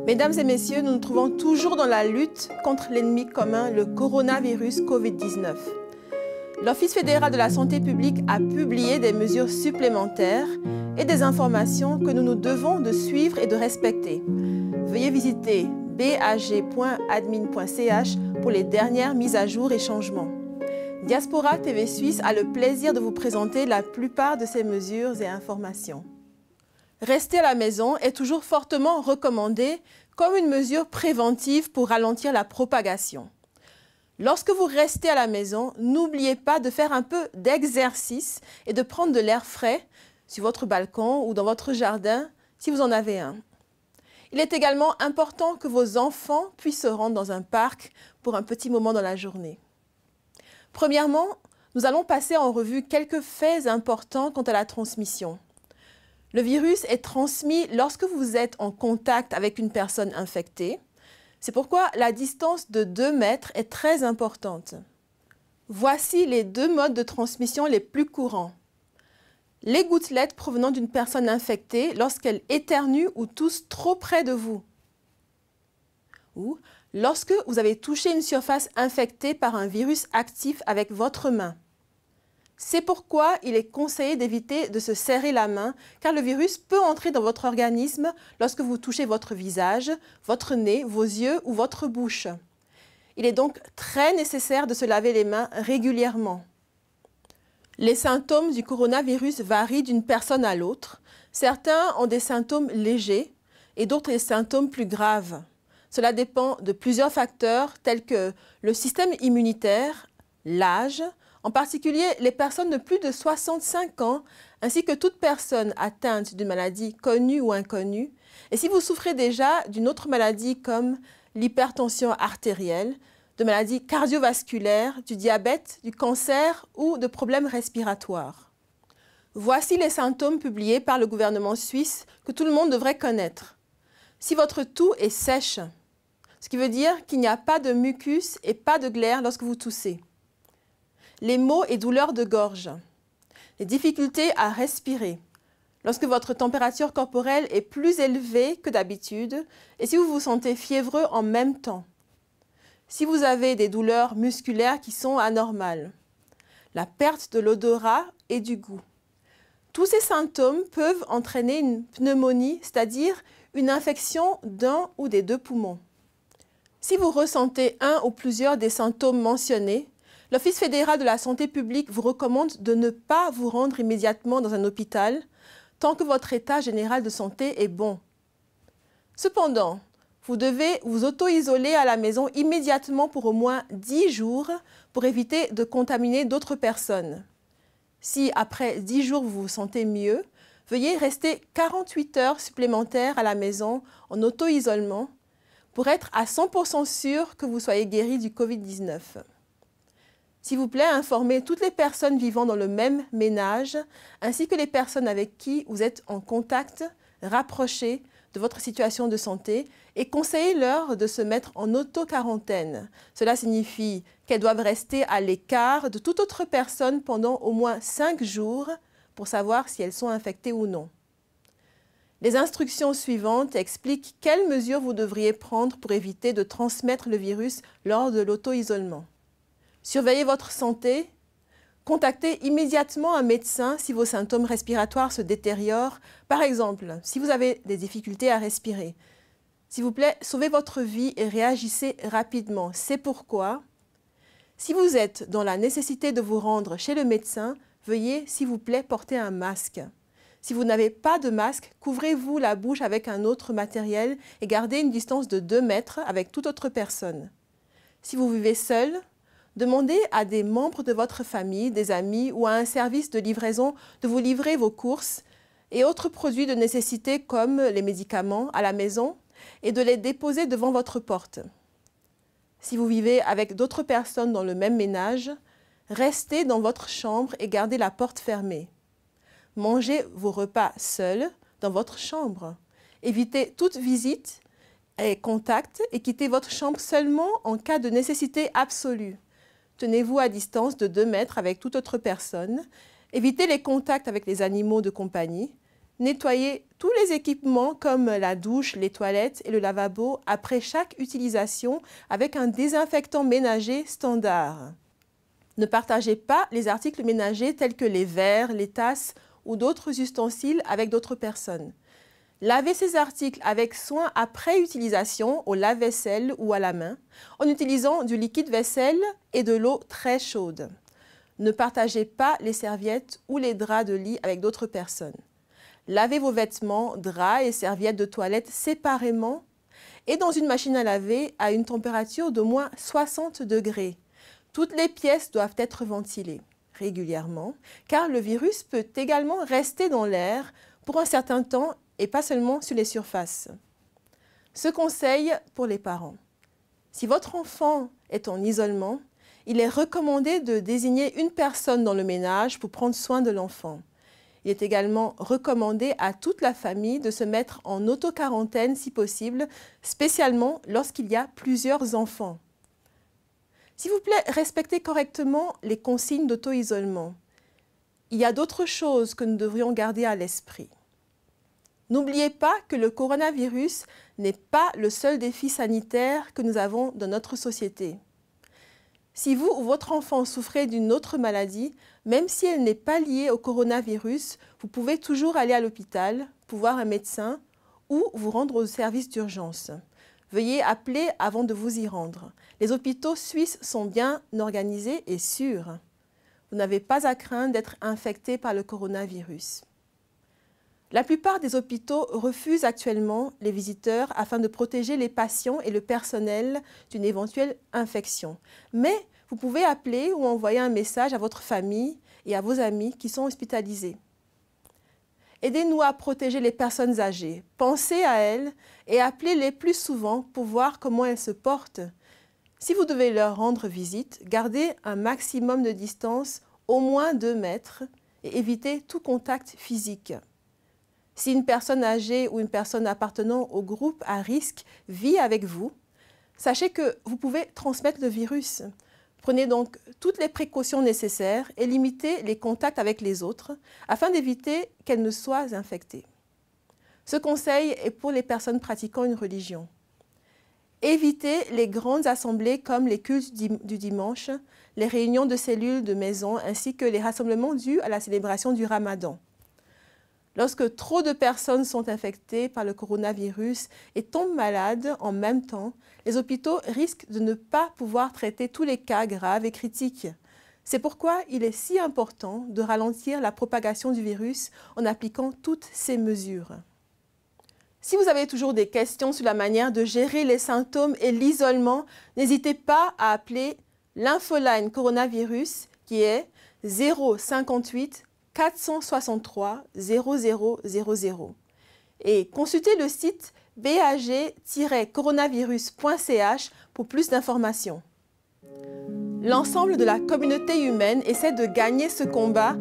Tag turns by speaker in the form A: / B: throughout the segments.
A: Mesdames et messieurs, nous nous trouvons toujours dans la lutte contre l'ennemi commun, le coronavirus Covid-19. L'Office fédéral de la santé publique a publié des mesures supplémentaires et des informations que nous nous devons de suivre et de respecter. Veuillez visiter bag.admin.ch pour les dernières mises à jour et changements. Diaspora TV Suisse a le plaisir de vous présenter la plupart de ces mesures et informations. Rester à la maison est toujours fortement recommandé comme une mesure préventive pour ralentir la propagation. Lorsque vous restez à la maison, n'oubliez pas de faire un peu d'exercice et de prendre de l'air frais sur votre balcon ou dans votre jardin si vous en avez un. Il est également important que vos enfants puissent se rendre dans un parc pour un petit moment dans la journée. Premièrement, nous allons passer en revue quelques faits importants quant à la transmission. Le virus est transmis lorsque vous êtes en contact avec une personne infectée. C'est pourquoi la distance de 2 mètres est très importante. Voici les 2 modes de transmission les plus courants. Les gouttelettes provenant d'une personne infectée lorsqu'elle éternue ou tousse trop près de vous. Ou lorsque vous avez touché une surface infectée par un virus actif avec votre main. C'est pourquoi il est conseillé d'éviter de se serrer la main, car le virus peut entrer dans votre organisme lorsque vous touchez votre visage, votre nez, vos yeux ou votre bouche. Il est donc très nécessaire de se laver les mains régulièrement. Les symptômes du coronavirus varient d'une personne à l'autre. Certains ont des symptômes légers et d'autres des symptômes plus graves. Cela dépend de plusieurs facteurs tels que le système immunitaire, l'âge, en particulier les personnes de plus de 65 ans, ainsi que toute personne atteinte d'une maladie connue ou inconnue. Et si vous souffrez déjà d'une autre maladie comme l'hypertension artérielle, de maladies cardiovasculaires, du diabète, du cancer ou de problèmes respiratoires. Voici les symptômes publiés par le gouvernement suisse que tout le monde devrait connaître. Si votre toux est sèche, ce qui veut dire qu'il n'y a pas de mucus et pas de glaire lorsque vous toussez. Les maux et douleurs de gorge, les difficultés à respirer, lorsque votre température corporelle est plus élevée que d'habitude et si vous vous sentez fiévreux en même temps, si vous avez des douleurs musculaires qui sont anormales, la perte de l'odorat et du goût. Tous ces symptômes peuvent entraîner une pneumonie, c'est-à-dire une infection d'un ou des 2 poumons. Si vous ressentez un ou plusieurs des symptômes mentionnés, l'Office fédéral de la santé publique vous recommande de ne pas vous rendre immédiatement dans un hôpital tant que votre état général de santé est bon. Cependant, vous devez vous auto-isoler à la maison immédiatement pour au moins 10 jours pour éviter de contaminer d'autres personnes. Si après 10 jours vous vous sentez mieux, veuillez rester 48 heures supplémentaires à la maison en auto-isolement pour être à 100% sûr que vous soyez guéri du Covid-19. S'il vous plaît, informez toutes les personnes vivant dans le même ménage, ainsi que les personnes avec qui vous êtes en contact rapproché de votre situation de santé et conseillez-leur de se mettre en auto-quarantaine. Cela signifie qu'elles doivent rester à l'écart de toute autre personne pendant au moins 5 jours pour savoir si elles sont infectées ou non. Les instructions suivantes expliquent quelles mesures vous devriez prendre pour éviter de transmettre le virus lors de l'auto-isolement. Surveillez votre santé. Contactez immédiatement un médecin si vos symptômes respiratoires se détériorent. Par exemple, si vous avez des difficultés à respirer. S'il vous plaît, sauvez votre vie et réagissez rapidement. C'est pourquoi, si vous êtes dans la nécessité de vous rendre chez le médecin, veuillez, s'il vous plaît, porter un masque. Si vous n'avez pas de masque, couvrez-vous la bouche avec un autre matériel et gardez une distance de 2 mètres avec toute autre personne. Si vous vivez seul, demandez à des membres de votre famille, des amis ou à un service de livraison de vous livrer vos courses et autres produits de nécessité comme les médicaments à la maison et de les déposer devant votre porte. Si vous vivez avec d'autres personnes dans le même ménage, restez dans votre chambre et gardez la porte fermée. Mangez vos repas seuls dans votre chambre. Évitez toute visite et contact et quittez votre chambre seulement en cas de nécessité absolue. Tenez-vous à distance de 2 mètres avec toute autre personne. Évitez les contacts avec les animaux de compagnie. Nettoyez tous les équipements comme la douche, les toilettes et le lavabo après chaque utilisation avec un désinfectant ménager standard. Ne partagez pas les articles ménagers tels que les verres, les tasses ou d'autres ustensiles avec d'autres personnes. Lavez ces articles avec soin après utilisation au lave-vaisselle ou à la main en utilisant du liquide vaisselle et de l'eau très chaude. Ne partagez pas les serviettes ou les draps de lit avec d'autres personnes. Lavez vos vêtements, draps et serviettes de toilette séparément et dans une machine à laver à une température d'au moins 60 degrés. Toutes les pièces doivent être ventilées régulièrement car le virus peut également rester dans l'air pour un certain temps et pas seulement sur les surfaces. Ce conseil pour les parents. Si votre enfant est en isolement, il est recommandé de désigner une personne dans le ménage pour prendre soin de l'enfant. Il est également recommandé à toute la famille de se mettre en auto-quarantaine si possible, spécialement lorsqu'il y a plusieurs enfants. S'il vous plaît, respectez correctement les consignes d'auto-isolement. Il y a d'autres choses que nous devrions garder à l'esprit. N'oubliez pas que le coronavirus n'est pas le seul défi sanitaire que nous avons dans notre société. Si vous ou votre enfant souffrez d'une autre maladie, même si elle n'est pas liée au coronavirus, vous pouvez toujours aller à l'hôpital pour voir un médecin ou vous rendre au service d'urgence. Veuillez appeler avant de vous y rendre. Les hôpitaux suisses sont bien organisés et sûrs. Vous n'avez pas à craindre d'être infecté par le coronavirus. La plupart des hôpitaux refusent actuellement les visiteurs afin de protéger les patients et le personnel d'une éventuelle infection. Mais vous pouvez appeler ou envoyer un message à votre famille et à vos amis qui sont hospitalisés. Aidez-nous à protéger les personnes âgées. Pensez à elles et appelez-les plus souvent pour voir comment elles se portent. Si vous devez leur rendre visite, gardez un maximum de distance, au moins 2 mètres, et évitez tout contact physique. Si une personne âgée ou une personne appartenant au groupe à risque vit avec vous, sachez que vous pouvez transmettre le virus. Prenez donc toutes les précautions nécessaires et limitez les contacts avec les autres afin d'éviter qu'elles ne soient infectées. Ce conseil est pour les personnes pratiquant une religion. Évitez les grandes assemblées comme les cultes du dimanche, les réunions de cellules de maison ainsi que les rassemblements dus à la célébration du Ramadan. Lorsque trop de personnes sont infectées par le coronavirus et tombent malades en même temps, les hôpitaux risquent de ne pas pouvoir traiter tous les cas graves et critiques. C'est pourquoi il est si important de ralentir la propagation du virus en appliquant toutes ces mesures. Si vous avez toujours des questions sur la manière de gérer les symptômes et l'isolement, n'hésitez pas à appeler l'infoline coronavirus qui est 058 463 0000 et consultez le site bag-coronavirus.ch pour plus d'informations. L'ensemble de la communauté humaine essaie de gagner ce combat,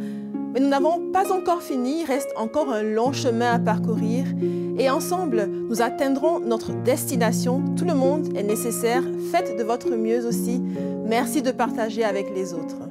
A: mais nous n'avons pas encore fini, il reste encore un long chemin à parcourir et ensemble, nous atteindrons notre destination. Tout le monde est nécessaire, faites de votre mieux aussi. Merci de partager avec les autres.